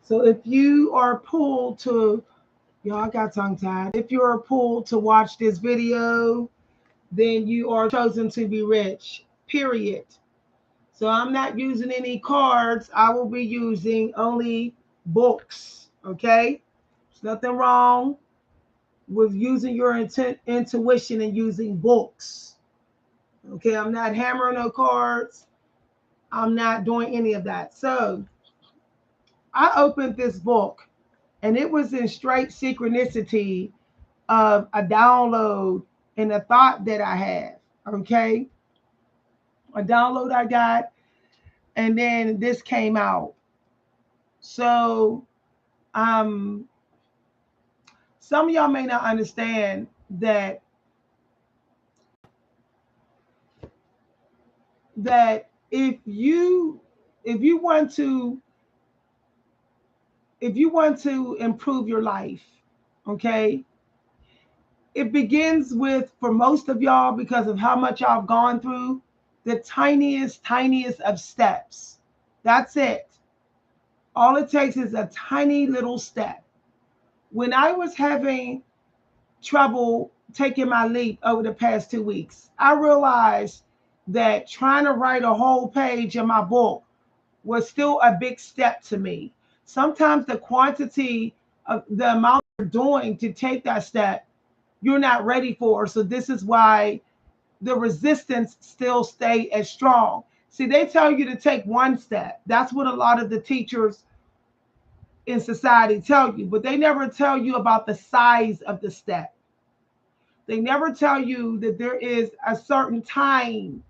So if you are pulled to, y'all, I got tongue tied. If you are pulled to watch this video, then you are chosen to be rich, period. So I'm not using any cards. I will be using only books, okay? There's nothing wrong with using your intuition and using books. Okay, I'm not hammering no cards. I'm not doing any of that. So I opened this book and it was in straight synchronicity of a download and a thought that I had. Okay, a download I got, and then this came out. So, um, some of y'all may not understand that if you want to improve your life, okay, it begins with, for most of y'all, because of how much y'all have gone through, the tiniest of steps. That's it. All it takes is a tiny little step. When I was having trouble taking my leap over the past 2 weeks, I realized that trying to write a whole page in my book was still a big step to me. Sometimes the quantity of the amount you're doing to take that step, you're not ready for. So this is why the resistance still stay as strong. See, they tell you to take one step. That's what a lot of the teachers in society tell you, but they never tell you about the size of the step. They never tell you that there is a certain time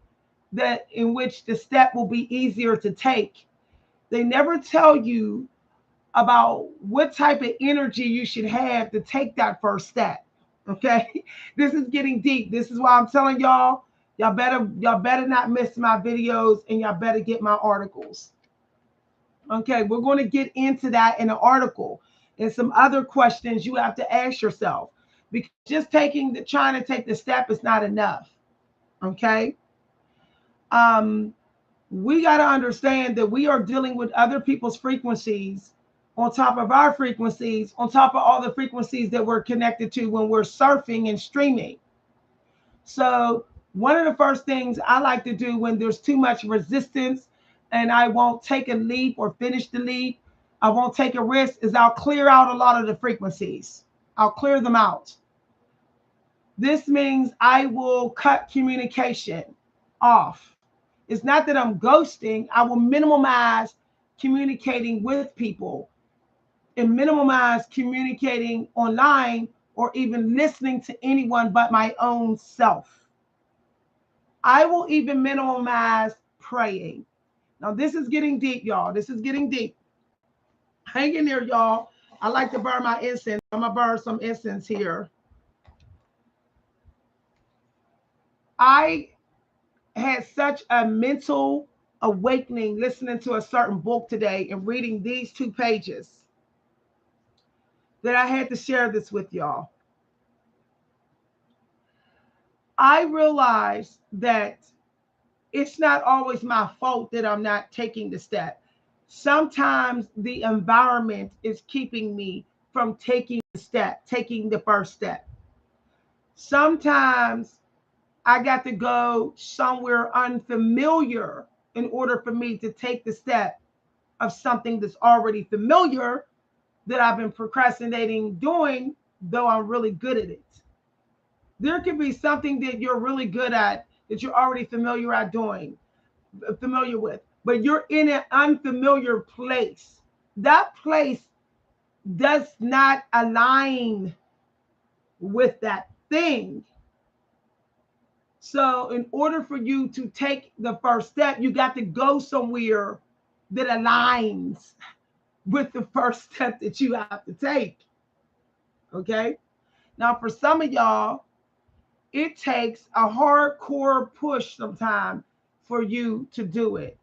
that in which the step will be easier to take. They never tell you about what type of energy you should have to take that first step. Okay? This is getting deep. This is why I'm telling y'all, y'all better not miss my videos, and y'all better get my articles. Okay, we're going to get into that in an article and some other questions you have to ask yourself, because just trying to take the step is not enough. Okay? Um we got to understand that we are dealing with other people's frequencies on top of our frequencies, on top of all the frequencies that we're connected to when we're surfing and streaming. So, one of the first things I like to do when there's too much resistance and I won't take a leap or finish the leap, I won't take a risk, is I'll clear out a lot of the frequencies. I'll clear them out. This means I will cut communication off. It's not that I'm ghosting. I will minimize communicating with people and minimize communicating online or even listening to anyone but my own self. I will even minimize praying. Now, this is getting deep, y'all. This is getting deep. Hang in there, y'all. I like to burn my incense. I'm going to burn some incense here. I had such a mental awakening listening to a certain book today and reading these 2 pages that I had to share this with y'all. I realized that it's not always my fault that I'm not taking the step. Sometimes the environment is keeping me from taking the step, taking the first step. Sometimes I got to go somewhere unfamiliar in order for me to take the step of something that's already familiar that I've been procrastinating doing, though I'm really good at it. There could be something that you're really good at that you're already familiar with, but you're in an unfamiliar place. That place does not align with that thing. So, in order for you to take the first step, you got to go somewhere that aligns with the first step that you have to take. Okay? Now, for some of y'all, it takes a hardcore push sometimes for you to do it.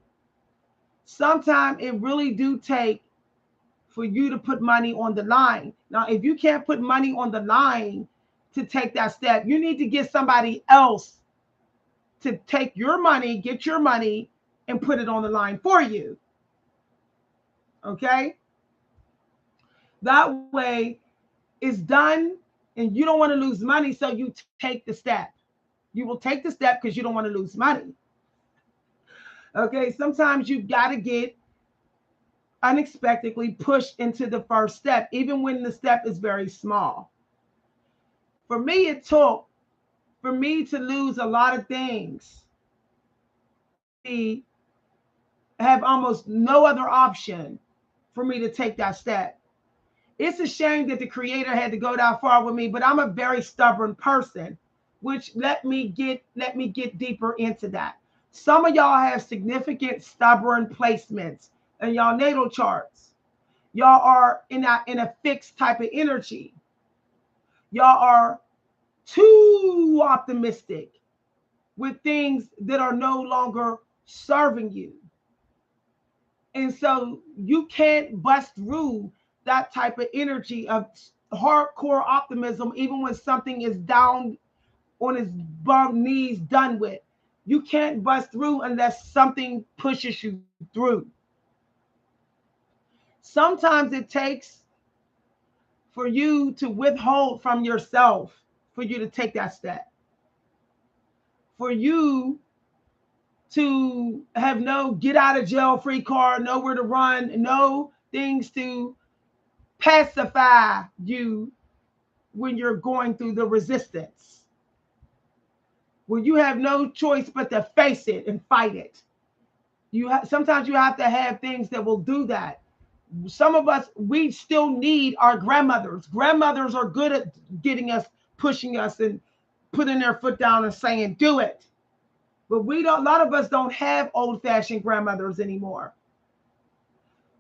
Sometimes it really do take for you to put money on the line. Now, if you can't put money on the line to take that step, you need to get somebody else to take your money, get your money, and put it on the line for you. Okay? That way it's done, and you don't want to lose money, so you take the step. You will take the step because you don't want to lose money. Okay, sometimes you got to get unexpectedly pushed into the first step, even when the step is very small. For me, it took for me to lose a lot of things for me have almost no other option for me to take that step. It's a shame that the creator had to go that far with me, but I'm a very stubborn person, which let me get deeper into that. Some of y'all have significant stubborn placements in y'all natal charts. Y'all are in a fixed type of energy. Y'all are too optimistic with things that are no longer serving you. And so you can't bust through that type of energy of hardcore optimism, even when something is down on his bum knees, done with. You can't bust through unless something pushes you through. Sometimes it takes for you to withhold from yourself for you to take that step, for you to have no get out of jail free card, nowhere to run, no things to pacify you when you're going through the resistance, where you have no choice but to face it and fight it. Sometimes you have to have things that will do that. Some of us, we still need our grandmothers. Grandmothers are good at getting us, pushing us, and putting their foot down and saying, "Do it." But we don't. A lot of us don't have old-fashioned grandmothers anymore,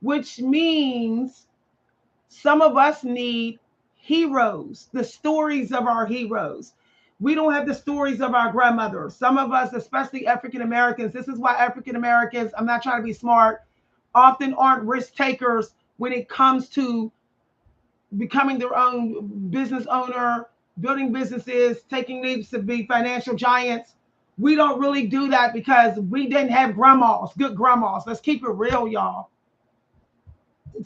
which means some of us need heroes, the stories of our heroes. We don't have the stories of our grandmothers. Some of us, especially African Americans, this is why African Americans, I'm not trying to be smart, often aren't risk takers when it comes to becoming their own business owner, building businesses, taking leaps to be financial giants. We don't really do that because we didn't have grandmas, good grandmas. Let's keep it real, y'all.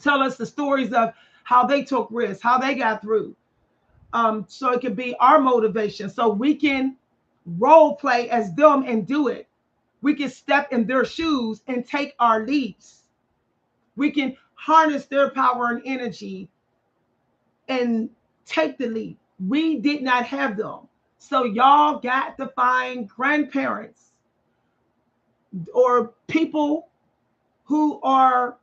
Tell us the stories of how they took risks, how they got through. So it could be our motivation. So we can role play as them and do it. We can step in their shoes and take our leaps. We can harness their power and energy and take the leap. We did not have them. So y'all got to find grandparents or people who are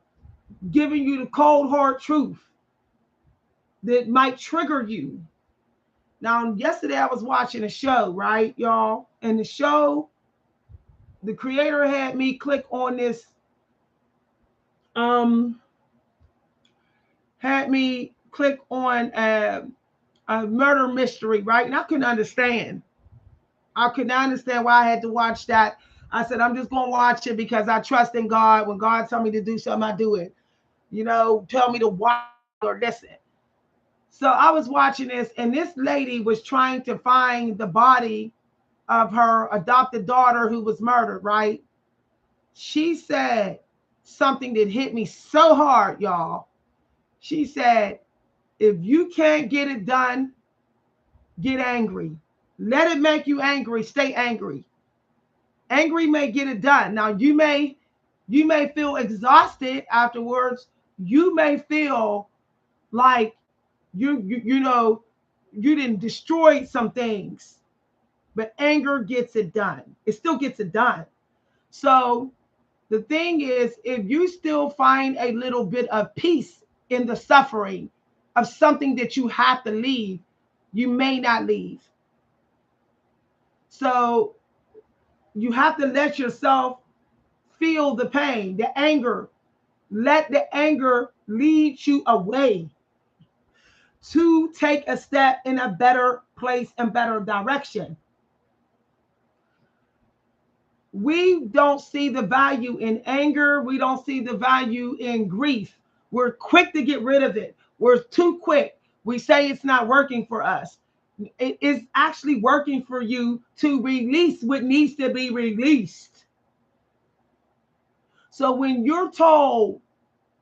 giving you the cold hard truth that might trigger you. Now, yesterday I was watching a show, right, y'all? And the show, the creator had me click on this, um, had me click on a murder mystery, right? And I couldn't understand. I could not understand why I had to watch that. I said, I'm just going to watch it because I trust in God. When God tells me to do something, I do it. Tell me to watch or listen. So I was watching this, and this lady was trying to find the body of her adopted daughter who was murdered, right? She said something that hit me so hard, y'all. She said, if you can't get it done, get angry. Let it make you angry. Stay angry. Angry may get it done. Now you may feel exhausted afterwards. You may feel like you didn't destroy some things, but anger gets it done. It still gets it done. So the thing is, if you still find a little bit of peace in the suffering of something that you have to leave, you may not leave. So you have to let yourself feel the pain, the anger. Let the anger lead you away to take a step in a better place and better direction. We don't see the value in anger. We don't see the value in grief. We're quick to get rid of it. We're too quick. We say it's not working for us. It is actually working for you to release what needs to be released. So when you're told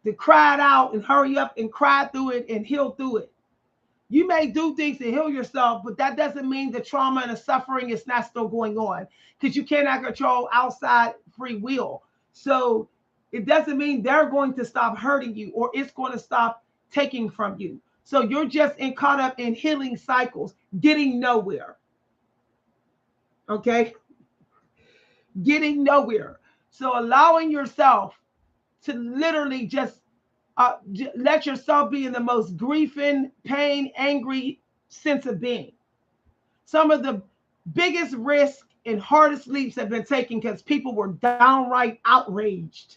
to cry it out and hurry up and cry through it and heal through it. You may do things to heal yourself, but that doesn't mean the trauma and the suffering is not still going on, because you cannot control outside free will. So it doesn't mean they're going to stop hurting you or it's going to stop taking from you. So you're just caught up in healing cycles, getting nowhere. Okay? Getting nowhere. So allowing yourself to literally just let yourself be in the most grieving, pain, angry sense of being. Some of the biggest risks and hardest leaps have been taken because people were downright outraged.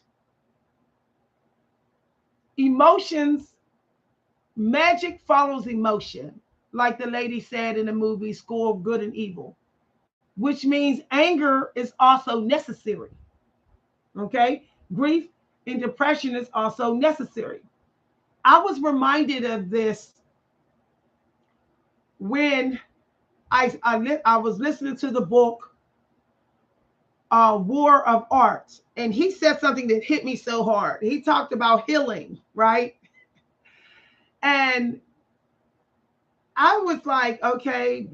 Emotions, magic follows emotion, like the lady said in the movie School of Good and Evil, which means anger is also necessary. Okay? Grief and depression is also necessary. I was reminded of this when I was listening to the book War of Art, and he said something that hit me so hard. He talked about healing, right? And I was like, okay,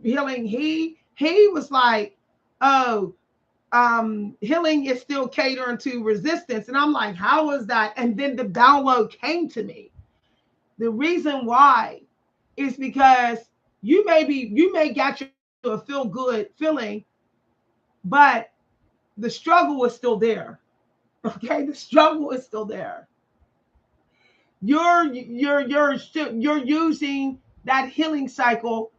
healing. He was like, oh, healing is still catering to resistance. And I'm like, how is that? And then the download came to me. The reason why is because you may get you a feel good feeling, but the struggle is still there. Okay, the struggle is still there. You're using that healing cycle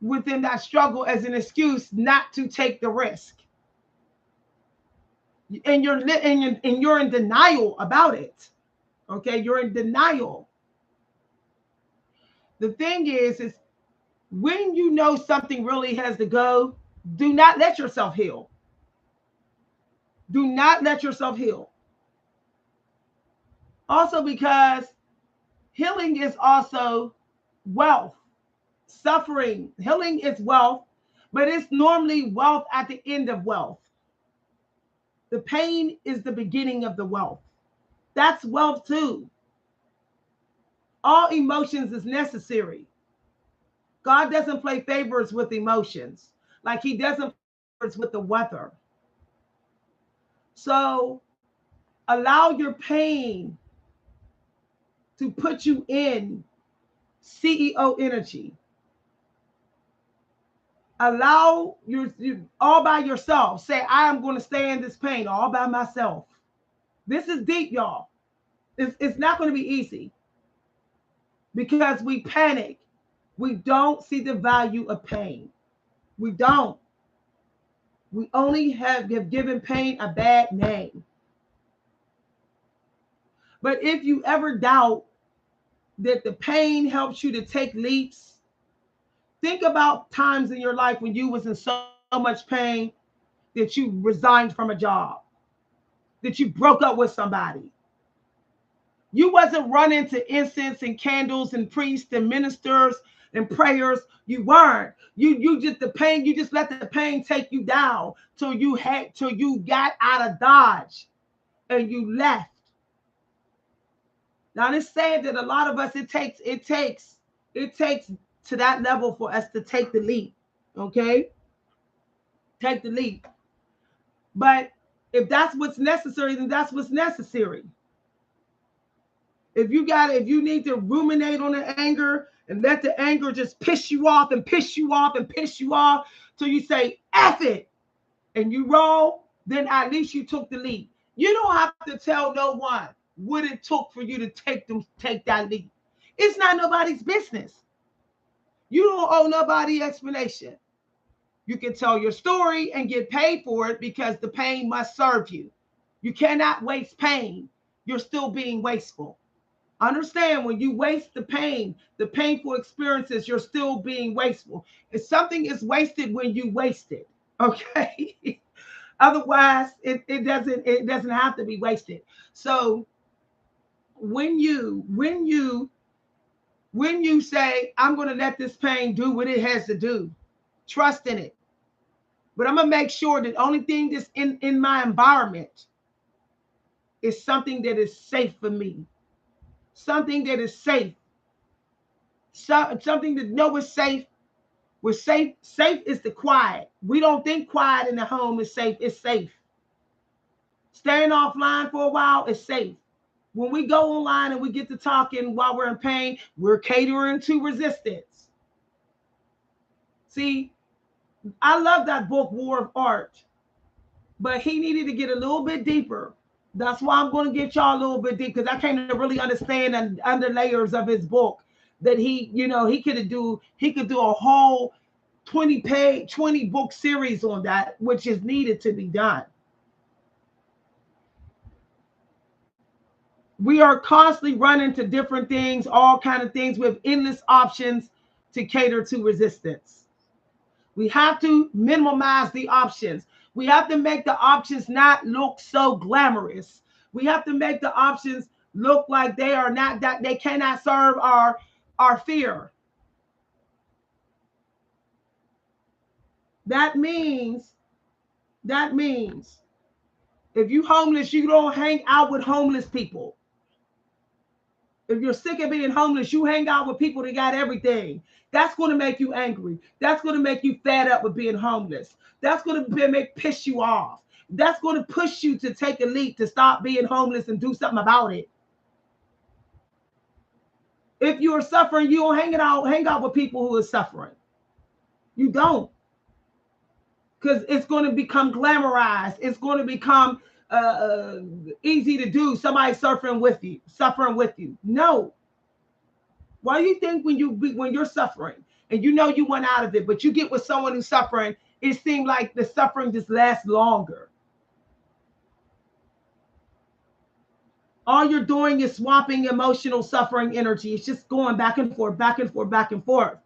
within that struggle as an excuse not to take the risk, and you're in denial about it. Okay, you're in denial. The thing is when you know something really has to go, do not let yourself heal. Do not let yourself heal. Also, because healing is also wealth. Suffering, healing is wealth, but it's normally wealth at the end of wealth. The pain is the beginning of the wealth. That's wealth too. All emotions is necessary. God doesn't play favors with emotions, like he doesn't play favors with the weather. So allow your pain to put you in CEO energy. Allow you all by yourself. Say, I am going to stay in this pain all by myself. This is deep, y'all. It's not going to be easy because we panic. We don't see the value of pain. We don't. We only have given pain a bad name. But if you ever doubt that the pain helps you to take leaps, think about times in your life when you was in so much pain that you resigned from a job, that you broke up with somebody. You wasn't running to incense and candles and priests and ministers and prayers. You weren't. You just the pain. You just let the pain take you down till you got out of Dodge and you left. Now it's sad that a lot of us it takes to that level for us to take the leap. Okay, take the leap. But if that's what's necessary, then that's what's necessary. If you need to ruminate on the anger and let the anger just piss you off and piss you off and piss you off till you say F it and you roll, then at least you took the leap. You don't have to tell no one what it took for you to take that leap. It's not nobody's business. You don't owe nobody explanation. You can tell your story and get paid for it because the pain must serve you. You cannot waste pain. You're still being wasteful. Understand, when you waste the pain, the painful experiences, you're still being wasteful. If something is wasted when you waste it, okay? Otherwise, it doesn't have to be wasted. So when you say, I'm going to let this pain do what it has to do, trust in it. But I'm going to make sure that the only thing that's in my environment is something that is safe for me. Something that is safe. Something that know is safe. We're safe. Safe is the quiet. We don't think quiet in the home is safe. It's safe. Staying offline for a while is safe. When we go online and we get to talking while we're in pain, we're catering to resistance. See, I love that book, War of Art, but he needed to get a little bit deeper. That's why I'm going to get y'all a little bit deep, because I came to really understand and under layers of his book that he could do a whole 20 book series on that, which is needed to be done. We are constantly running to different things, all kind of things with endless options to cater to resistance. We have to minimize the options. We have to make the options not look so glamorous. We have to make the options look like they are not, that they cannot serve our fear. That means if you homeless, you don't hang out with homeless people. If you're sick of being homeless, you hang out with people that got everything. That's going to make you angry. That's going to make you fed up with being homeless. That's going to piss you off. That's going to push you to take a leap to stop being homeless and do something about it. If you are suffering, you don't hang out with people who are suffering. You don't. Because it's going to become glamorized. It's going to become easy to do. Somebody suffering with you. No. Why do you think when you're suffering and you know you want out of it, but you get with someone who's suffering, it seems like the suffering just lasts longer? All you're doing is swapping emotional suffering energy. It's just going back and forth, back and forth, back and forth.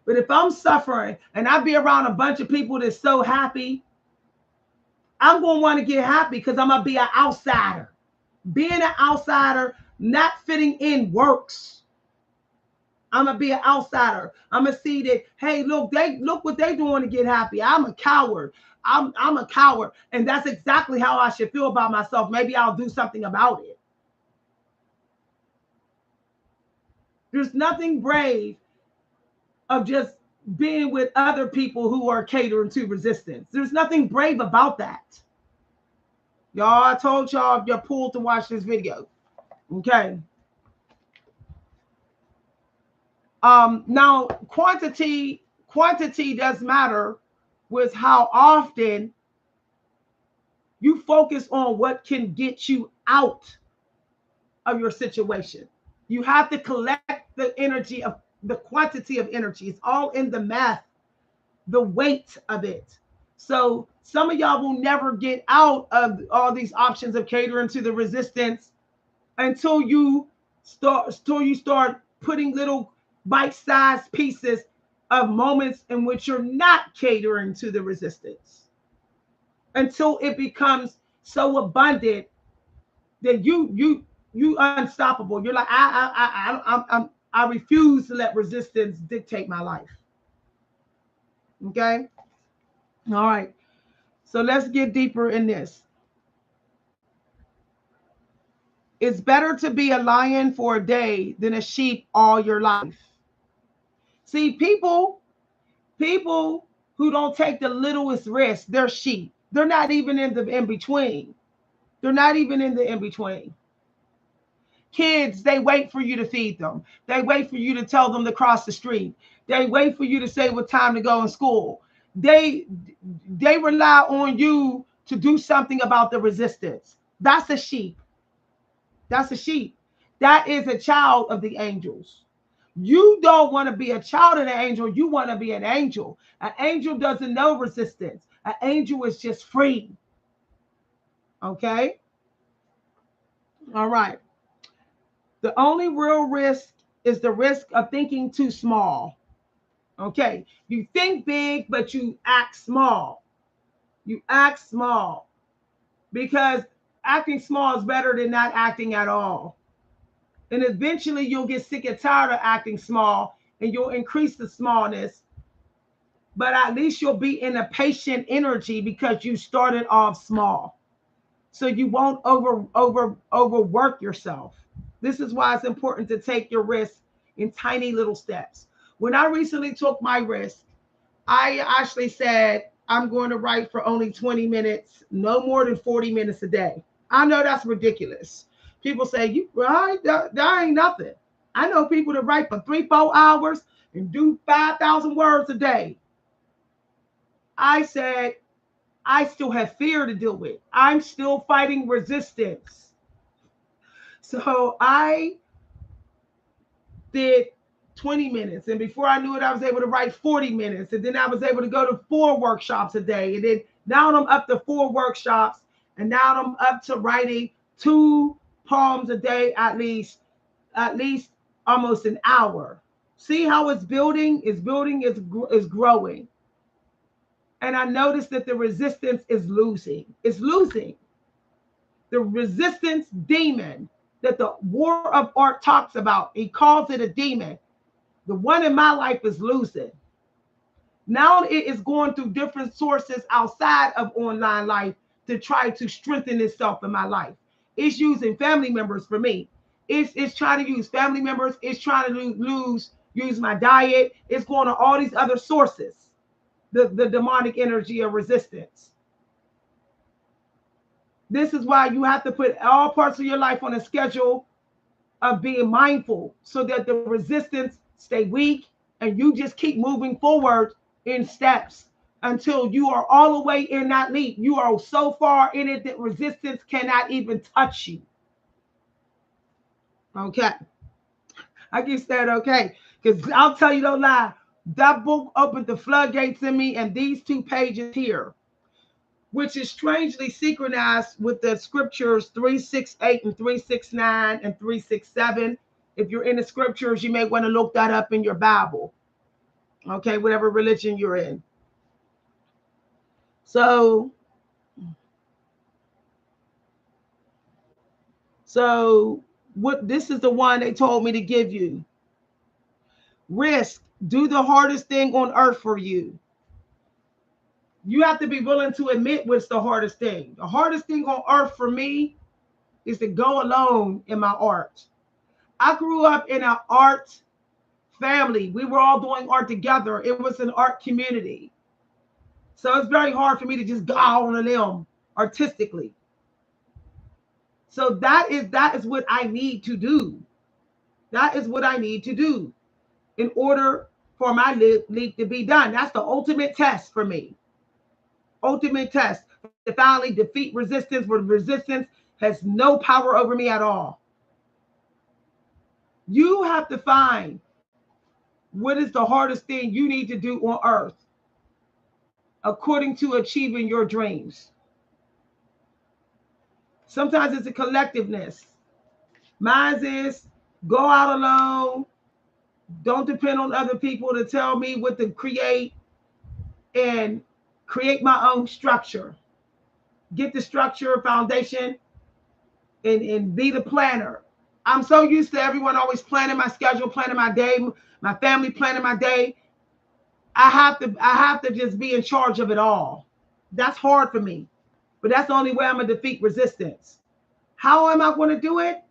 But if I'm suffering and I be around a bunch of people that's so happy, I'm going to want to get happy because I'm going to be an outsider. Being an outsider, not fitting in works. I'm going to be an outsider. I'm going to see that, hey, look what they doing to get happy. I'm a coward. I'm a coward. And that's exactly how I should feel about myself. Maybe I'll do something about it. There's nothing brave of just being with other people who are catering to resistance. There's nothing brave about that. Y'all, I told y'all you're pulled to watch this video. Okay. Now quantity does matter with how often you focus on what can get you out of your situation. You have to collect the energy of the quantity of energy. It's all in the math, the weight of it. So some of y'all will never get out of all these options of catering to the resistance until you start putting little bite-sized pieces of moments in which you're not catering to the resistance, until it becomes so abundant that you unstoppable. You're like, I refuse to let resistance dictate my life. Okay. All right. So let's get deeper in this. It's better to be a lion for a day than a sheep all your life. See, people who don't take the littlest risk, they're sheep. They're not even in the in-between. They're not even in the in-between. Kids, they wait for you to feed them. They wait for you to tell them to cross the street. They wait for you to say what time to go in school. They rely on you to do something about the resistance. That's a sheep. That's a sheep. That is a child of the angels. You don't want to be a child of the angel. You want to be an angel. An angel doesn't know resistance. An angel is just free. Okay? All right. The only real risk is the risk of thinking too small. Okay. You think big, but you act small. You act small because acting small is better than not acting at all. And eventually you'll get sick and tired of acting small and you'll increase the smallness. But at least you'll be in a patient energy because you started off small. so you won't overwork yourself. This is why it's important to take your risk in tiny little steps. When I recently took my risk, I actually said I'm going to write for only 20 minutes, no more than 40 minutes a day. I know that's ridiculous. People say, you right, that ain't nothing. I know people that write for 3-4 hours and do 5,000 words a day. I said, I still have fear to deal with. I'm still fighting resistance. So I did 20 minutes. And before I knew it, I was able to write 40 minutes. And then I was able to go to 4 workshops a day. And then now I'm up to 4 workshops. And now I'm up to writing 2 poems a day, at least almost an hour. See how it's building? It's building, it's growing. And I noticed that the resistance is losing. It's losing. The resistance demon that the war of art talks about, he calls it a demon. The one in my life is losing. Now it is going through different sources outside of online life to try to strengthen itself in my life. It's using family members for me. It's trying to use family members. It's trying to use my diet. It's going to all these other sources. The demonic energy of resistance. This is why you have to put all parts of your life on a schedule of being mindful so that the resistance stay weak and you just keep moving forward in steps until you are all the way in that leap. You are so far in it that resistance cannot even touch you. Okay. I keep saying okay, because I'll tell you, don't lie. That book opened the floodgates in me, and these 2 pages here, which is strangely synchronized with the scriptures 368 and 369 and 367. If you're in the scriptures, you may want to look that up in your Bible. Okay, whatever religion you're in. So what this is the one they told me to give you. Risk. Do the hardest thing on earth for you. You have to be willing to admit what's the hardest thing. The hardest thing on earth for me is to go alone in my art. I grew up in an art family. We were all doing art together. It was an art community. So it's very hard for me to just go out on a limb artistically. So that is what I need to do. That is what I need to do in order for my leap to be done. That's the ultimate test for me. Ultimate test to finally defeat resistance, where resistance has no power over me at all. You have to find what is the hardest thing you need to do on earth according to achieving your dreams. Sometimes it's a collectiveness. Mine is go out alone. Don't depend on other people to tell me what to create, and create my own structure. Get the structure, foundation, and be the planner. I'm so used to everyone always planning my schedule, planning my day, my family planning my day. I have to just be in charge of it all. That's hard for me. But that's the only way I'm going to defeat resistance. How am I going to do it?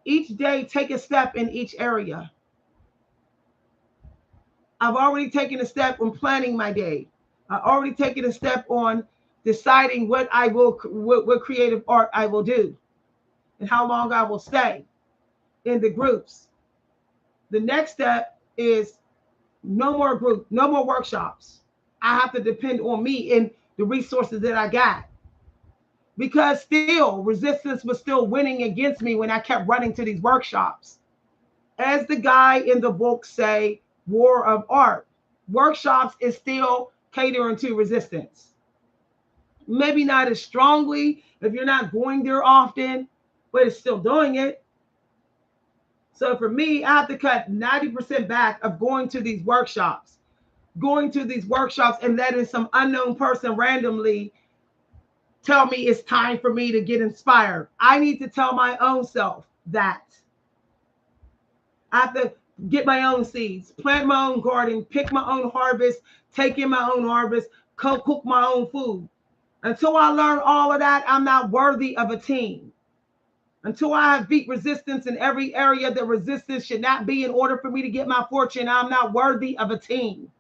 Each day, take a step in each area. I've already taken a step on planning my day. I've already taken a step on deciding what creative art I will do and how long I will stay in the groups. The next step is no more group, no more workshops. I have to depend on me and the resources that I got. Because still, resistance was still winning against me when I kept running to these workshops. As the guy in the book say, War of Art, workshops is still catering to resistance. Maybe not as strongly if you're not going there often, but it's still doing it. So for me, I have to cut 90% back of going to these workshops and letting some unknown person randomly tell me it's time for me to get inspired. I need to tell my own self that. I have to get my own seeds, plant my own garden, pick my own harvest, take in my own harvest, cook my own food. Until I learn all of that, I'm not worthy of a team. Until I have beat resistance in every area that resistance should not be in order for me to get my fortune, I'm not worthy of a team.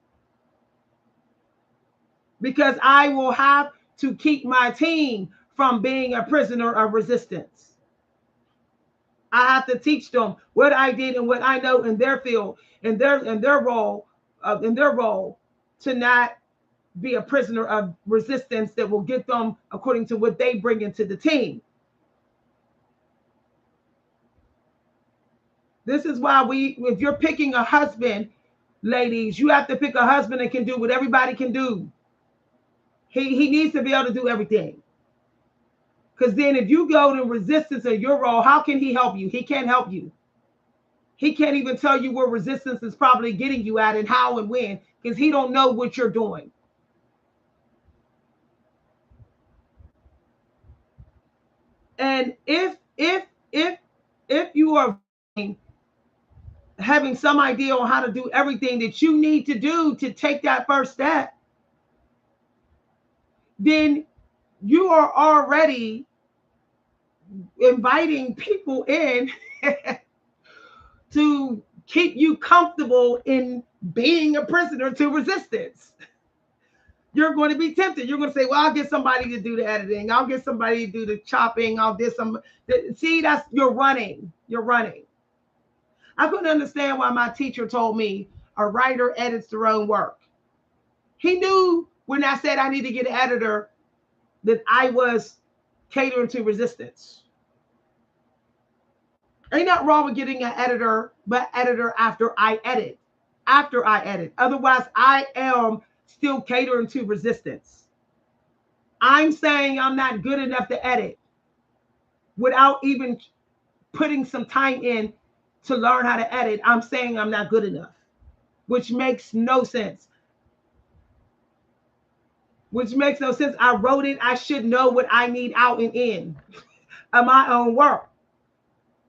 Because I will have to keep my team from being a prisoner of resistance. I have to teach them what I did and what I know in their field, in their role, to not be a prisoner of resistance that will get them according to what they bring into the team. This is why if you're picking a husband, ladies, you have to pick a husband that can do what everybody can do. He needs to be able to do everything. Because then if you go to resistance of your role, how can he help you? He can't help you. He can't even tell you where resistance is probably getting you at and how and when, because he don't know what you're doing. And if you are having some idea on how to do everything that you need to do to take that first step, then you are already inviting people in to keep you comfortable in being a prisoner to resistance. You're going to be tempted. You're going to say, well, I'll get somebody to do the editing. I'll get somebody to do the chopping. I'll get some. See, you're running. You're running. I couldn't understand why my teacher told me a writer edits their own work. He knew when I said I need to get an editor that I was catering to resistance. Ain't nothing wrong with getting an editor, but editor after I edit. After I edit. Otherwise, I am still catering to resistance. I'm saying I'm not good enough to edit without even putting some time in to learn how to edit. I'm saying I'm not good enough, which makes no sense. I wrote it. I should know what I need out and in of my own work.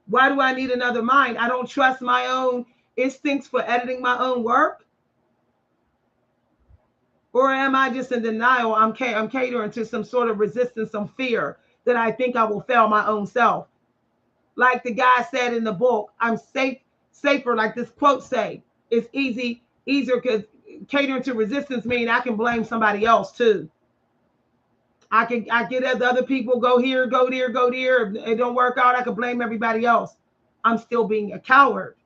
Why do I need another mind? I don't trust my own instincts for editing my own work. Or am I just in denial? I'm catering to some sort of resistance, some fear that I think I will fail my own self. Like the guy said in the book, I'm safer, like this quote say, it's easier because catering to resistance means I can blame somebody else too. I get other people, go here, go there, go there. If it don't work out, I can blame everybody else. I'm still being a coward.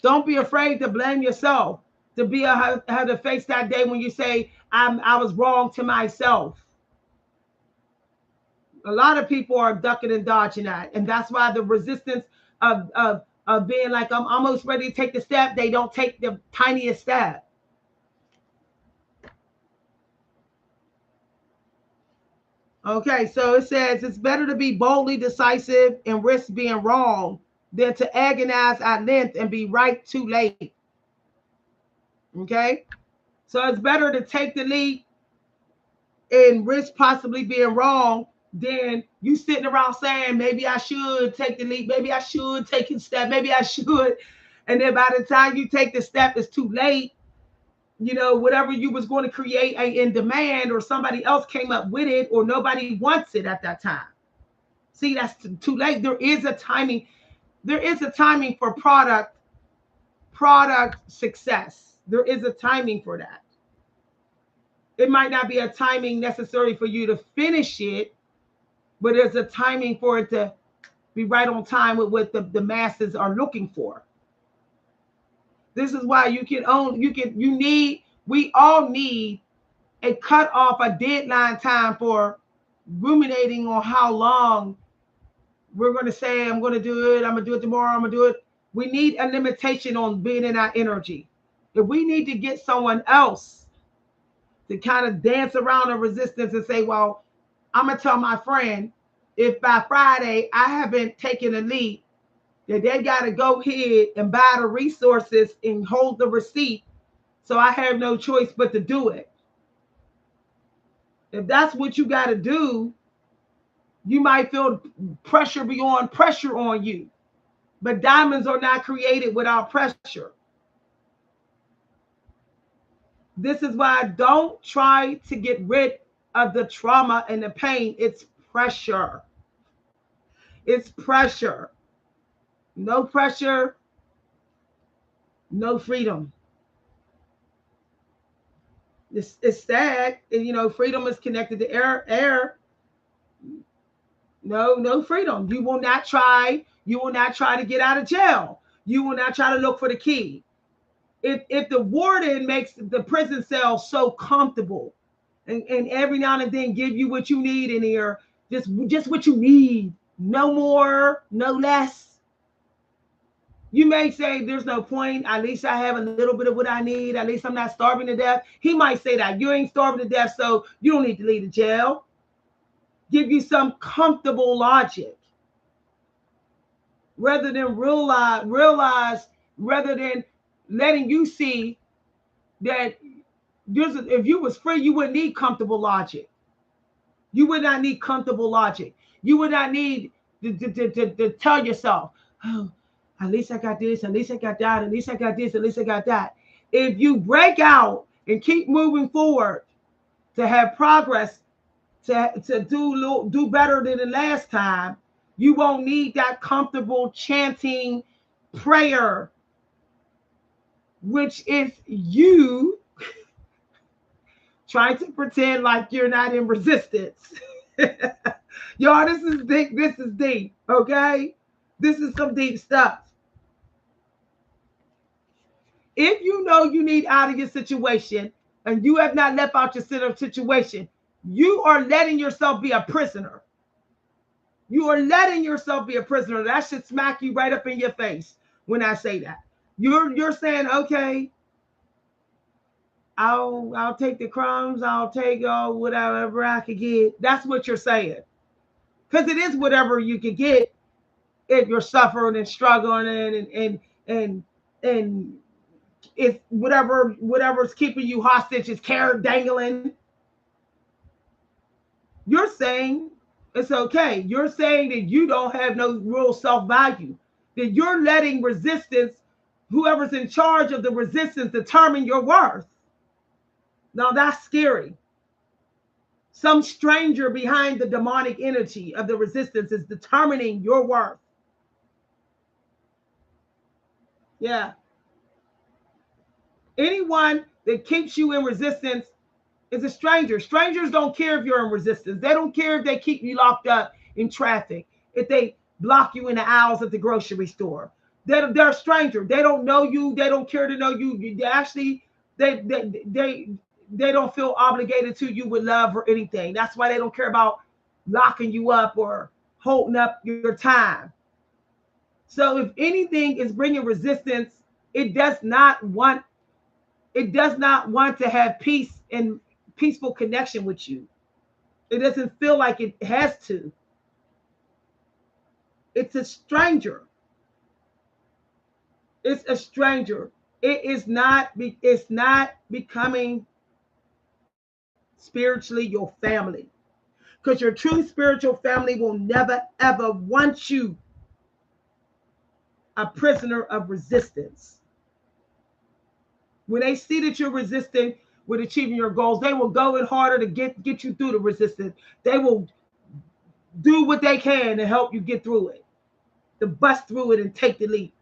Don't be afraid to blame yourself. To have to face that day when you say I was wrong to myself. A lot of people are ducking and dodging that, and that's why the resistance of being like I'm almost ready to take the step, they don't take the tiniest step. Okay, so it says it's better to be boldly decisive and risk being wrong than to agonize at length and be right too late. Okay, so it's better to take the lead and risk possibly being wrong than you sitting around saying maybe I should take the lead, maybe I should take a step, maybe I should, and then by the time you take the step, it's too late. You know, whatever you was going to create in demand, or somebody else came up with it, or nobody wants it at that time. See, that's too late. There is a timing. There is a timing for product success. There is a timing for that. It might not be a timing necessary for you to finish it, but there's a timing for it to be right on time with what the masses are looking for. This is why we all need a cutoff, a deadline time for ruminating on how long we're going to say, I'm going to do it, I'm going to do it tomorrow, I'm going to do it. We need a limitation on being in our energy. If we need to get someone else to kind of dance around the resistance and say, well, I'm going to tell my friend, if by Friday I haven't taken a lead, that they got to go ahead and buy the resources and hold the receipt. So I have no choice but to do it. If that's what you got to do, you might feel pressure beyond pressure on you. But diamonds are not created without pressure. This is why I don't try to get rid of the trauma and the pain. It's pressure. It's pressure. No pressure, no freedom. It's sad. And, freedom is connected to air. No freedom. You will not try to get out of jail. You will not try to look for the key. If the warden makes the prison cell so comfortable and every now and then give you what you need in here, just what you need, no more, no less. You may say there's no point. At least I have a little bit of what I need. At least I'm not starving to death. He might say that you ain't starving to death, so you don't need to leave the jail. Give you some comfortable logic rather than realize rather than letting you see that if you was free, you wouldn't need comfortable logic. You would not need comfortable logic. You would not need to tell yourself, oh, at least I got this, at least I got that, at least I got this, at least I got that. If you break out and keep moving forward to have progress, to do better than the last time, you won't need that comfortable chanting prayer, which is you trying to pretend like you're not in resistance. Y'all, this is deep. This is deep, okay? This is some deep stuff. If you know you need out of your situation and you have not left out your situation, you are letting yourself be a prisoner. You are letting yourself be a prisoner. That should smack you right up in your face when I say that. You're saying, okay, I'll take the crumbs, I'll take whatever I could get. That's what you're saying. Because it is whatever you can get if you're suffering and struggling and it's whatever's keeping you hostage is carrot dangling. You're saying it's okay. You're saying that you don't have no real self-value, that you're letting resistance, whoever's in charge of the resistance, determine your worth. Now that's scary. Some stranger behind the demonic energy of the resistance is determining your worth. Yeah. Anyone that keeps you in resistance is a stranger. Strangers don't care if you're in resistance. They don't care if they keep you locked up in traffic, if they block you in the aisles at the grocery store. They're a stranger. They don't know you. They don't care to know you. They don't feel obligated to you with love or anything. That's why they don't care about locking you up or holding up your time. So if anything is bringing resistance, it does not want to have peace and peaceful connection with you. It doesn't feel like it has to. It's a stranger. It's a stranger. It's not becoming spiritually your family. Because your true spiritual family will never, ever want you a prisoner of resistance. When they see that you're resisting with achieving your goals, they will go in harder to get you through the resistance. They will do what they can to help you get through it, to bust through it and take the leap.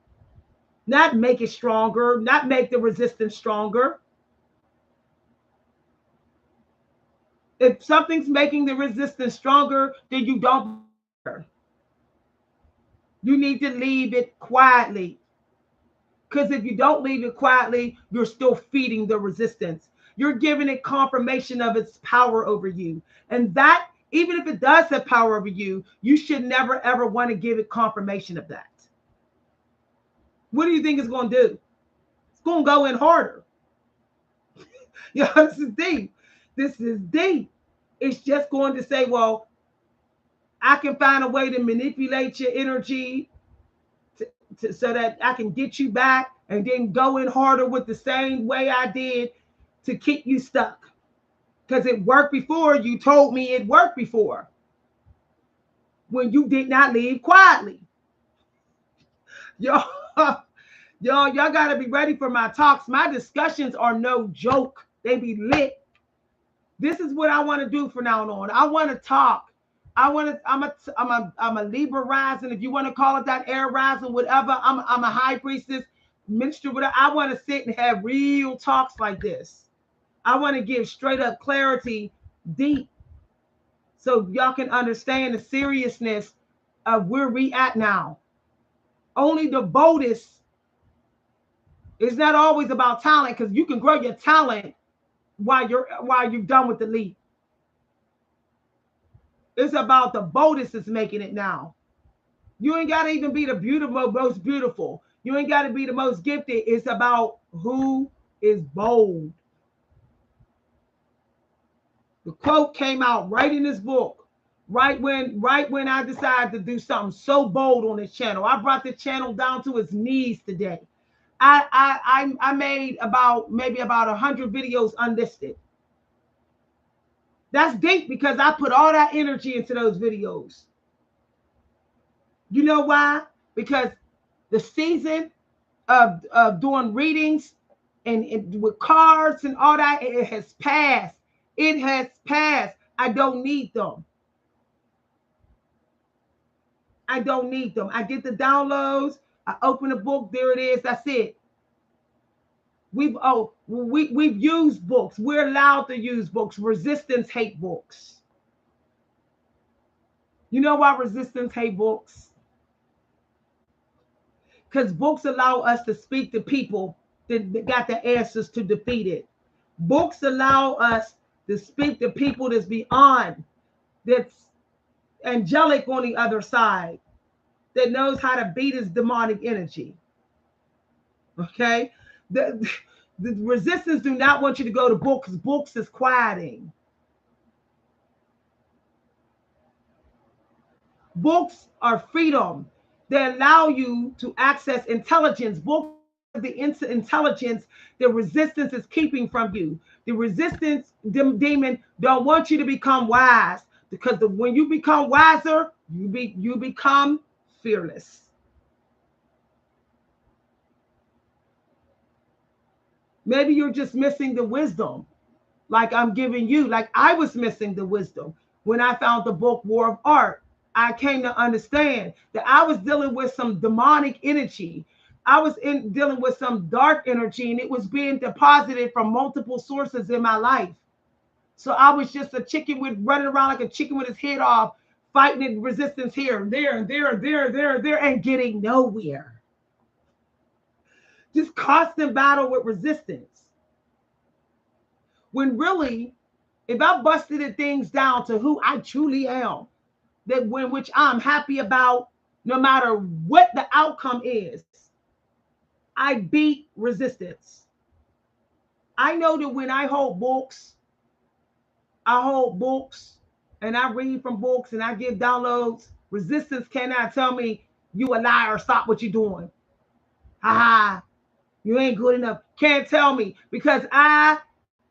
Not make it stronger, not make the resistance stronger. If something's making the resistance stronger, then you don't. You need to leave it quietly. Because if you don't leave it quietly, you're still feeding the resistance. You're giving it confirmation of its power over you. And that, even if it does have power over you, you should never, ever want to give it confirmation of that. What do you think it's going to do? It's going to go in harder. This is deep. This is deep. It's just going to say, well, I can find a way to manipulate your energy so that I can get you back and then go in harder with the same way I did to keep you stuck. Because it worked before. You told me it worked before when you did not leave quietly. Y'all got to be ready for my talks. My discussions are no joke. They be lit. This is what I want to do from now on. I want to talk. I'm a Libra rising. If you want to call it that, air rising, whatever. I'm a high priestess, minister, whatever. I want to sit and have real talks like this. I want to give straight up clarity, deep, so y'all can understand the seriousness of where we at now. Only the boldest. It's not always about talent, because you can grow your talent while you're done with the leap. It's about the boldest is making it now. You ain't got to even be the beautiful, most beautiful. You ain't got to be the most gifted. It's about who is bold. The quote came out right in this book, right when I decided to do something so bold on this channel. I brought the channel down to its knees today. I made maybe about 100 videos unlisted. That's deep because I put all that energy into those videos. You know why? Because the season of doing readings and with cards and all that, it has passed. It has passed. I don't need them. I don't need them. I get the downloads. I open the book. There it is. That's it. We've used books. We're allowed to use books. Resistance hate books. You know why resistance hate books? Because books allow us to speak to people that got the answers to defeat it. Books allow us to speak to people that's beyond, that's angelic on the other side, that knows how to beat his demonic energy. Okay? The resistance do not want you to go to books. Books is quieting. Books are freedom. They allow you to access intelligence. Books are the intelligence the resistance is keeping from you. The resistance demon don't want you to become wise, because when you become wiser, you become fearless. Maybe you're just missing the wisdom, like I'm giving you. Like I was missing the wisdom when I found the book War of Art. I came to understand that I was dealing with some demonic energy. I was dealing with some dark energy, and it was being deposited from multiple sources in my life. So I was just a chicken with running around like a chicken with his head off, fighting resistance here and there and there and there and there and there, and getting nowhere. Just constant battle with resistance. When really, if I busted the things down to who I truly am, which I'm happy about, no matter what the outcome is, I beat resistance. I know that when I hold books and I read from books and I give downloads, resistance cannot tell me you a liar, stop what you're doing. Ha, you ain't good enough. Can't tell me, because I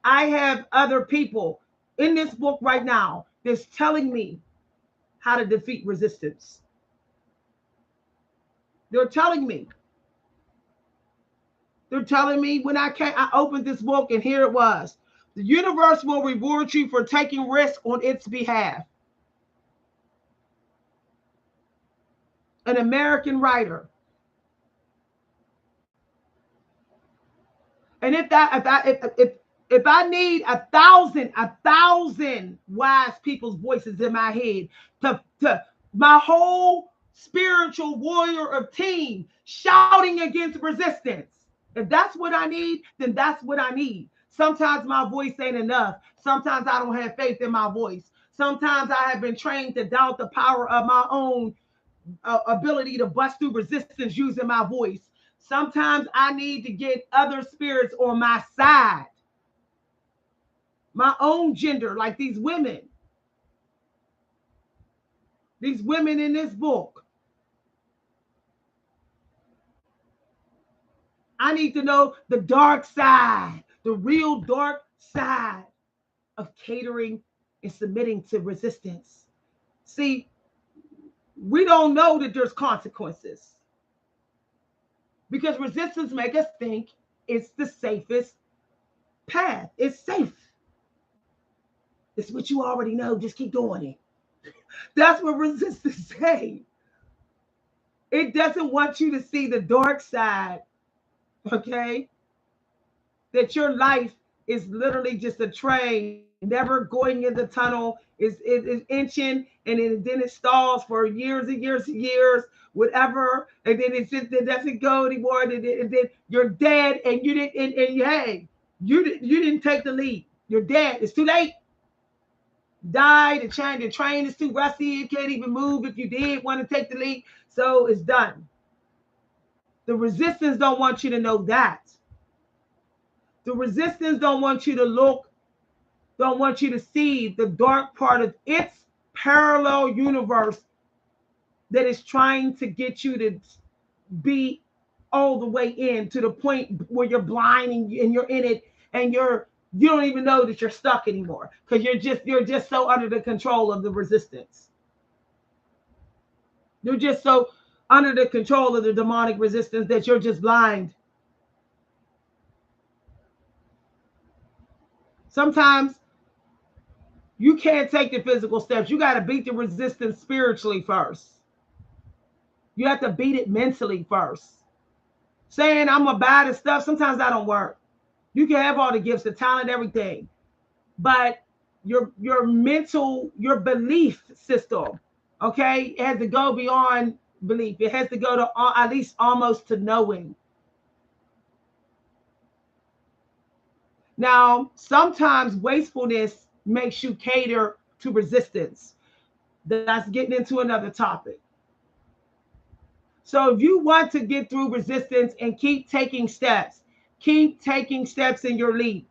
have other people in this book right now that's telling me how to defeat resistance. They're telling me. They're telling me when I opened this book and here it was. The universe will reward you for taking risk on its behalf. An American writer. And if I need a thousand wise people's voices in my head to my whole spiritual warrior of team shouting against resistance, if that's what I need, then that's what I need. Sometimes my voice ain't enough. Sometimes I don't have faith in my voice. Sometimes I have been trained to doubt the power of my own ability to bust through resistance using my voice. Sometimes I need to get other spirits on my side. My own gender, like these women. These women in this book. I need to know the dark side, the real dark side of catering and submitting to resistance. See, we don't know that there's consequences, because resistance makes us think it's the safest path. It's safe. It's what you already know. Just keep doing it. That's what resistance say. It doesn't want you to see the dark side, okay? That your life is literally just a train, never going in the tunnel, is inching, and then it stalls for years and years and years, whatever, and then it doesn't go anymore, and then you're dead, and you didn't, and hey, you didn't take the lead. You're dead. It's too late. Died. The train is too rusty. It can't even move if you did want to take the lead. So it's done. The resistance don't want you to know that. The resistance don't want you to look, don't want you to see the dark part of its parallel universe that is trying to get you to be all the way in to the point where you're blind and you're in it, and you don't even know that you're stuck anymore because you're just so under the control of the resistance. You're just so under the control of the demonic resistance that you're just blind. Sometimes you can't take the physical steps. You got to beat the resistance spiritually first. You have to beat it mentally first. Saying I'm gonna buy the stuff, sometimes that don't work. You can have all the gifts, the talent, everything, but your mental, your belief system, okay, it has to go beyond belief. It has to go to at least almost to knowing. Now, sometimes wastefulness makes you cater to resistance. That's getting into another topic. So if you want to get through resistance and keep taking steps in your lead,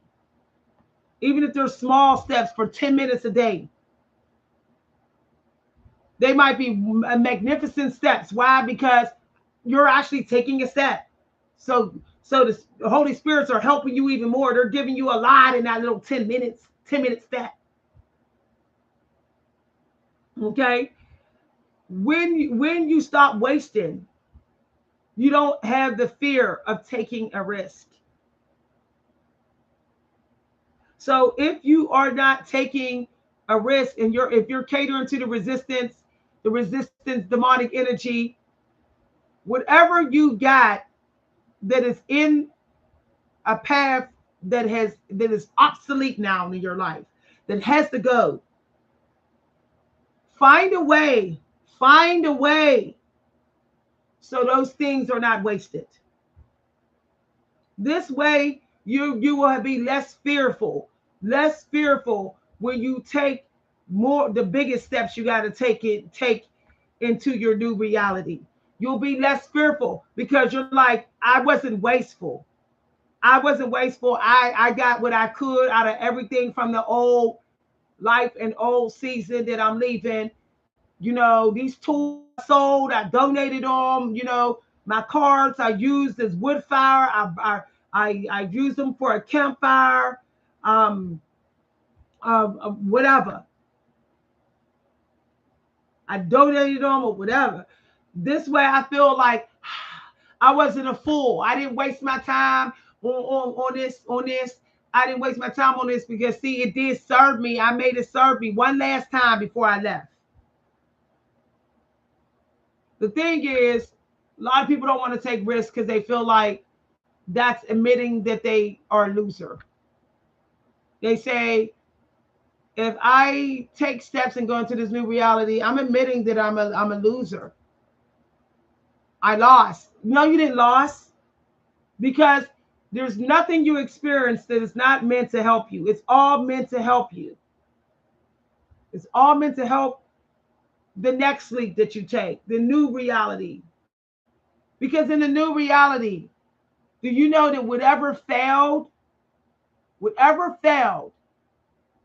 even if they're small steps for 10 minutes a day. They might be magnificent steps. Why? Because you're actually taking a step. So the Holy Spirits are helping you even more. They're giving you a lot in that little 10 minute step. Okay? When you stop wasting, you don't have the fear of taking a risk. So if you are not taking a risk and if you're catering to the resistance demonic energy, whatever you got that is in a path that is obsolete now in your life, that has to go, find a way so those things are not wasted. This way you will be less fearful when you take more the biggest steps you got to take into your new reality. You'll be less fearful because you're like, I wasn't wasteful. I got what I could out of everything from the old life and old season that I'm leaving. These tools I sold, I donated them. My cards I used as wood fire. I used them for a campfire. Whatever. I donated them or whatever. This way I feel like I wasn't a fool. I didn't waste my time on this. I didn't waste my time on this because, see, it did serve me. I made it serve me one last time before I left. The thing is, a lot of people don't want to take risks because they feel like that's admitting that they are a loser. They say, if I take steps and go into this new reality, I'm admitting that I'm a loser. I lost. No, you didn't lose, because there's nothing you experience that is not meant to help you. It's all meant to help you. It's all meant to help the next leap that you take, the new reality. Because in the new reality, do you know that whatever failed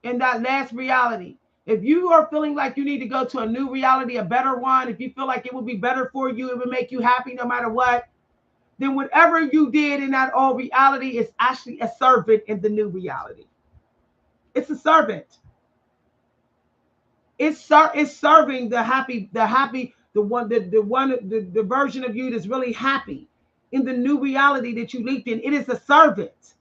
in that last reality, if you are feeling like you need to go to a new reality, a better one, if you feel like it would be better for you, it would make you happy no matter what, then whatever you did in that old reality is actually a servant in the new reality. It's a servant. It's serving the version of you that's really happy in the new reality that you leaped in. It is a servant.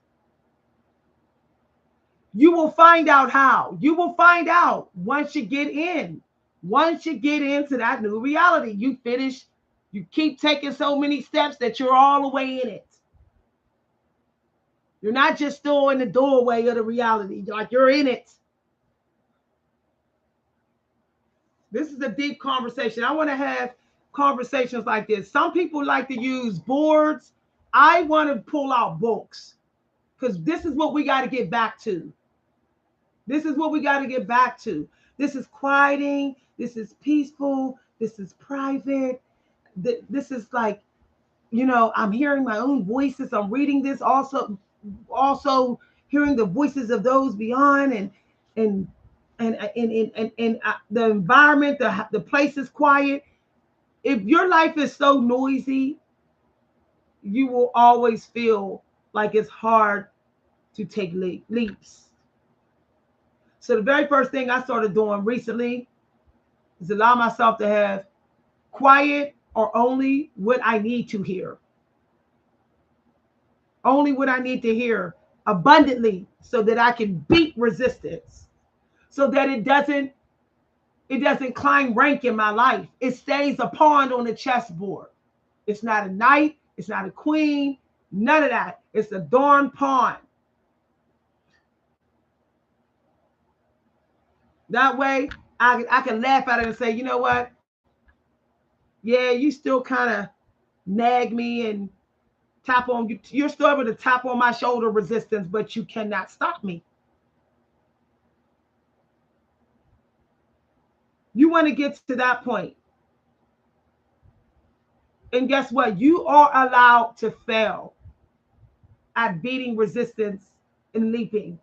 You will find out how. You will find out once you get in. Once you get into that new reality, you finish, you keep taking so many steps that you're all the way in it. You're not just still in the doorway of the reality, like you're in it. This is a deep conversation. I want to have conversations like this. Some people like to use boards. I want to pull out books because this is what we got to get back to. This is what we got to get back to. This is quieting. This is peaceful. This is private. This is like, I'm hearing my own voices. I'm reading this also hearing the voices of those beyond, and the environment, the place is quiet. If your life is so noisy, you will always feel like it's hard to take leaps. So the very first thing I started doing recently is allow myself to have quiet or only what I need to hear. Only what I need to hear abundantly so that I can beat resistance, so that it doesn't climb rank in my life. It stays a pawn on the chessboard. It's not a knight, it's not a queen, none of that. It's a darn pawn. That way, I can laugh at it and say, you know what? Yeah, you still kind of nag me and tap on you. You're still able to tap on my shoulder resistance, but you cannot stop me. You want to get to that point. And guess what? You are allowed to fail at beating resistance and leaping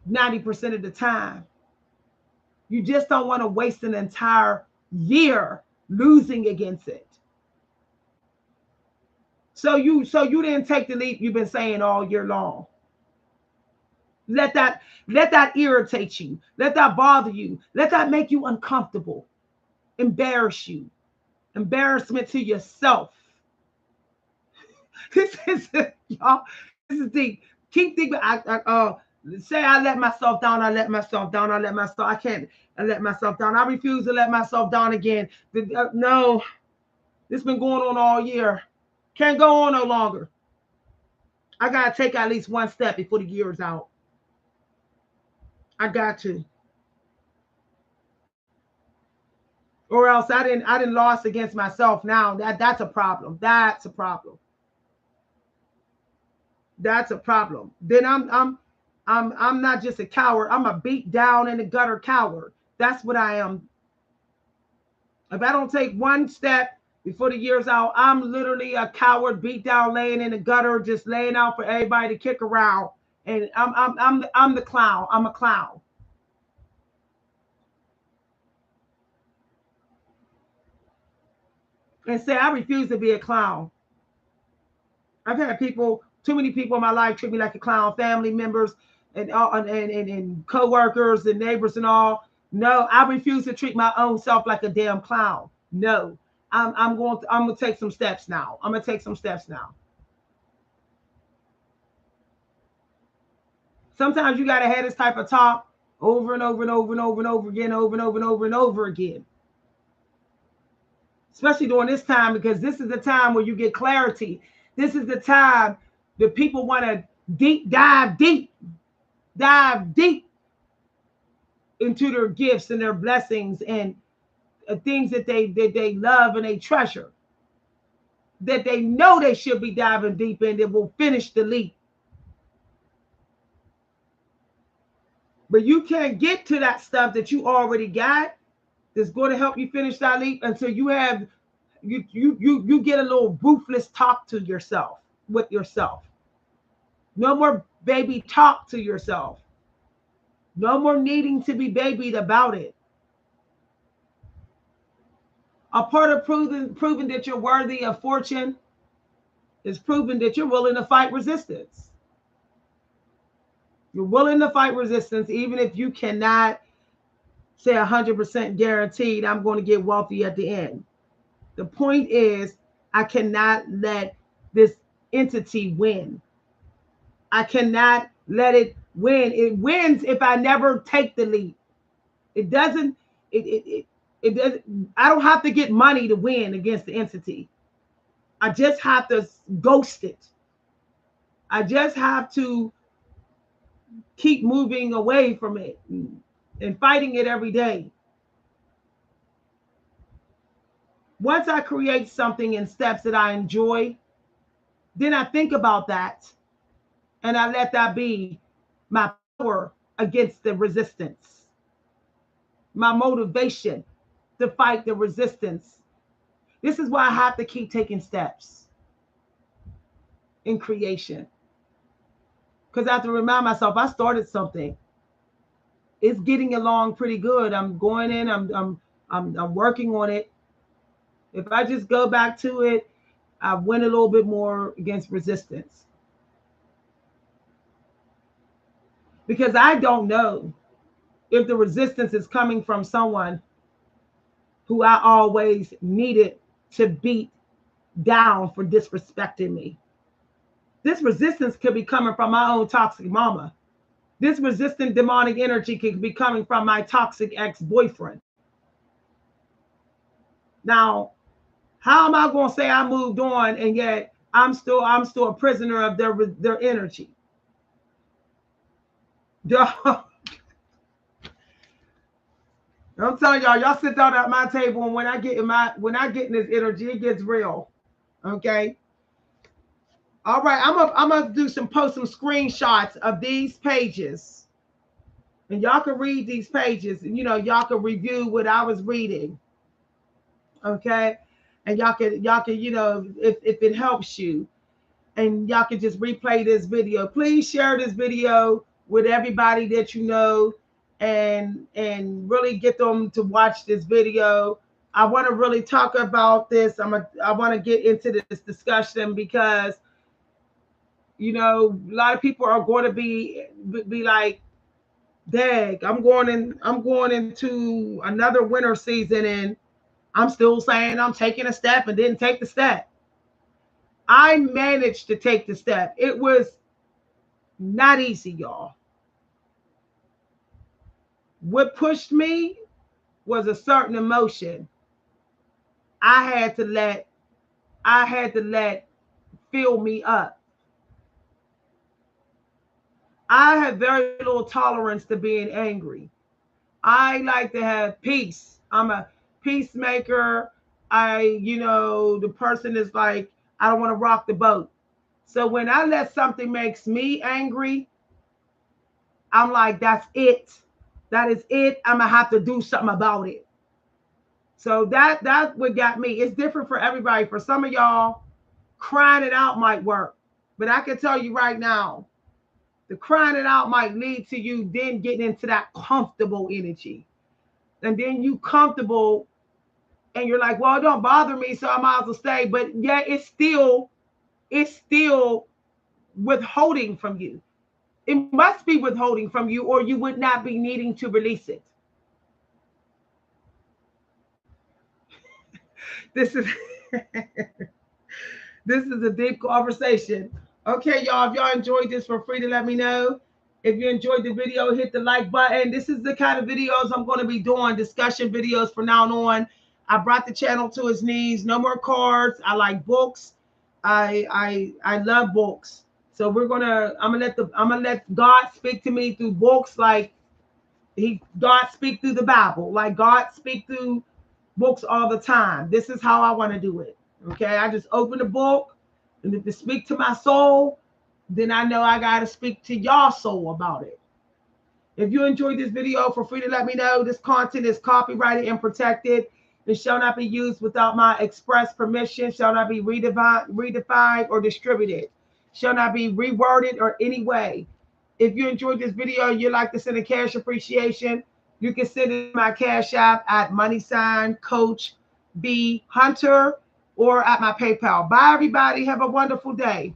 90% of the time. You just don't want to waste an entire year losing against it. So you didn't take the leap you've been saying all year long. Let that irritate you. Let that bother you. Let that make you uncomfortable. Embarrass you. Embarrassment to yourself. This is y'all. This is deep. Keep thinking. Say I let myself down. I let myself down. I let myself. I can't. I let myself down. I refuse to let myself down again. No, this been going on all year. Can't go on no longer. I gotta take at least one step before the year is out. I got to. Or else I didn't lost against myself. Now that's a problem. That's a problem. That's a problem. Then I'm not just a coward. I'm a beat down in the gutter coward. That's what I am. If I don't take one step before the year's out, I'm literally a coward, beat down, laying in the gutter, just laying out for everybody to kick around. And I'm the clown. I'm a clown. And say I refuse to be a clown. I've had too many people in my life treat me like a clown, family members and co-workers and neighbors and all. No, I refuse to treat my own self like a damn clown. No. I'm gonna take some steps now. I'm gonna take some steps now. Sometimes you gotta have this type of talk over and over and over and over and over again, over and over and over and over again. Especially during this time, because this is the time where you get clarity. This is the time that people want to dive deep into their gifts and their blessings and things that they love and they treasure, that they know they should be diving deep in, that will finish the leap. But you can't get to that stuff that you already got that's going to help you finish that leap until you have you get a little ruthless talk to yourself with yourself. No more baby talk to yourself. No more needing to be babied about it. A part of proving that you're worthy of fortune is proving that you're willing to fight resistance. You're willing to fight resistance, even if you cannot say 100% guaranteed I'm going to get wealthy at the end. The point is, I cannot let this entity win. I cannot Let it win. It wins if I never take the leap. It doesn't, it doesn't, I don't have to get money to win against the entity. I just have to ghost it. I just have to keep moving away from it and fighting it every day. Once I create something in steps that I enjoy, then I think about that and I let that be my power against the resistance, my motivation to fight the resistance. This is why I have to keep taking steps in creation. Because I have to remind myself I started something. It's getting along pretty good. I'm going in, I'm working on it. If I just go back to it, I win a little bit more against resistance. Because I don't know if the resistance is coming from someone who I always needed to beat down for disrespecting me. This resistance could be coming from my own toxic mama. This resistant demonic energy could be coming from my toxic ex-boyfriend. Now, how am I going to say I moved on and yet I'm still a prisoner of their energy? I'm telling y'all sit down at my table, and when I get in this energy, it gets real. Okay. All right. I'm gonna post some screenshots of these pages, and y'all can read these pages, and y'all can review what I was reading. Okay. And y'all can if it helps you, and y'all can just replay this video. Please share this video with everybody that you know, and really get them to watch this video. I want to really talk about this. I want to get into this discussion because a lot of people are going to be like, "Dang, I'm going into another winter season, and I'm still saying I'm taking a step and didn't take the step." I managed to take the step. It was not easy, y'all. What pushed me was a certain emotion I had to let fill me up. I have very little tolerance to being angry. I like to have peace. I'm a peacemaker. The person is like, I don't want to rock the boat. So when I let something makes me angry, I'm like, that's it. That is it. I'm gonna have to do something about it. So that's what got me. It's different for everybody. For some of y'all, crying it out might work. But I can tell you right now, the crying it out might lead to you then getting into that comfortable energy. And then you comfortable and you're like, well, it don't bother me, so I might as well stay. But yeah, it's still withholding from you. It must be withholding from you, or you would not be needing to release it. This is this is a deep conversation. Okay, y'all, if y'all enjoyed this, feel free to let me know. If you enjoyed the video, hit the like button. This is the kind of videos I'm going to be doing, discussion videos from now on. I brought the channel to its knees. No more cards. I like books. I love books. So I'm gonna let God speak to me through books, like God speak through the Bible, like God speak through books all the time. This is how I want to do it. Okay, I just open the book, and if it speak to my soul, then I know I got to speak to y'all soul about it. If you enjoyed this video, feel free to let me know. This content is copyrighted and protected. It shall not be used without my express permission, shall not be redefined or distributed, shall not be reworded or any way. If you enjoyed this video and you'd like to send a cash appreciation, you can send it to my Cash App at #Coach B Hunter or at my PayPal. Bye, everybody. Have a wonderful day.